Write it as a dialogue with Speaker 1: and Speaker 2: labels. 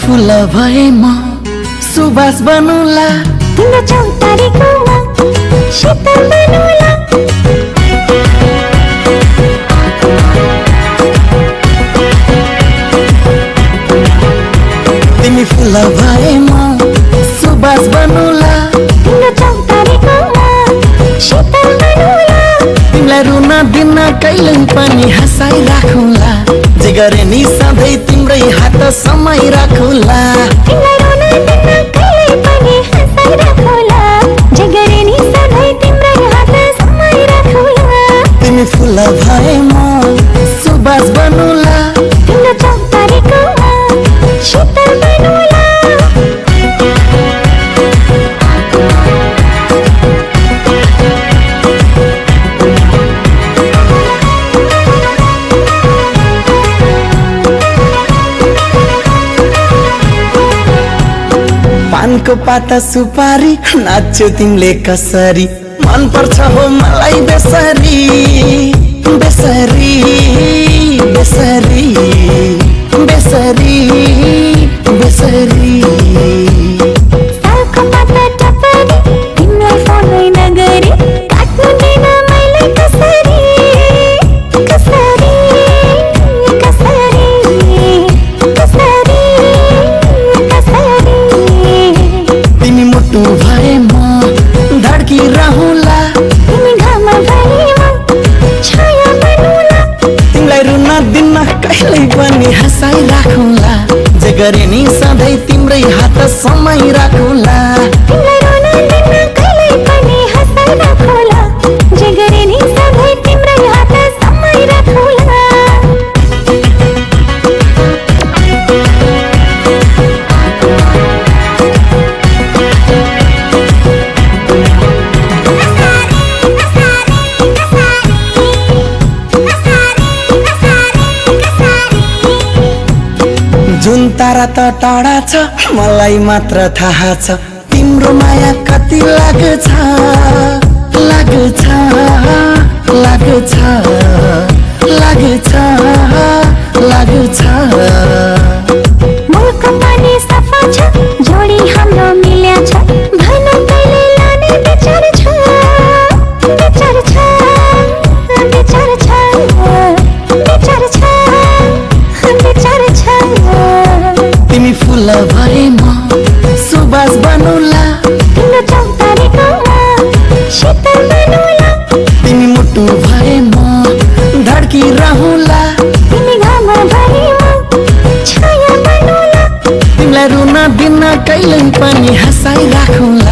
Speaker 1: फुल भए म सुबास बनुला,
Speaker 2: तिम्रो चौतारीकोमा शीतल बनुला।
Speaker 1: तिमी फुल भए म सुबास बनुला,
Speaker 2: तिम्रो चौतारीकोमा शीतल बनुला।
Speaker 1: तिमीलाई रुन दिन कहिल्यै पनि हँसाइ राखुला, जे गरे नि सधैँ तिम्रै हात समाइ राखुला।
Speaker 2: तिमीलाई रुन दिन कहिल्यै पनि हँसाइ राखुला, जे गरे नि सधैँ तिम्रै हात समाइ राखुला।
Speaker 1: तिमी फुल भए म सुबास बनुला,
Speaker 2: तिम्रो चौतारीकोमा शीतल बनुला।
Speaker 1: पानको पाता सुपारी नाच्यो तिमीले कसरी, मन पर्छ हो मलाई बेसरी बेसरी बेसरी बेसरी बेसरी।
Speaker 2: सालको पाता टपरी तिमीलाई फोनै नगरी, काट्नु दिन मैले कसरी कसरी कसरी कसरी कसरी।
Speaker 1: तिमी मुटु भए म धड्की रहूला,
Speaker 2: तिमी घाम भए म छाया बनुला।
Speaker 1: तिमीलाई रुन दिन कहिल्यै पनि हँसाइ राखुला, जे गरे नि सधैँ तिम्रै हात समाइ राखुला।
Speaker 2: तिमीलाई रुन दिन कहिल्यै पनि हँसाइ राखुला, जे गरे नि सधैँ तिम्रै हात समाइ राखुला।
Speaker 1: जुन तारा त टाढा छ मलाई मात्र थाहा छ, तिम्रो माया कति लाग्छ लाग्छ लाग्छ लाग्छ लाग्छ।
Speaker 2: मुलको पानी सफा छ, जोडी हाम्रो मिल्या छ, भन कहिले लाने विचार छ विचार छ विचार छ विचार छ विचार छ।
Speaker 1: तिमी फुल भए म सुबास बनुला,
Speaker 2: तिम्रो चौतारीकोमा शीतल बनुला।
Speaker 1: तिमी मुटु भए म धड्की रहूला,
Speaker 2: तिमी घाम भए म छाया बनुला।
Speaker 1: तिमीलाई रुन दिन कहिल्यै पनि हँसाइ राखुला,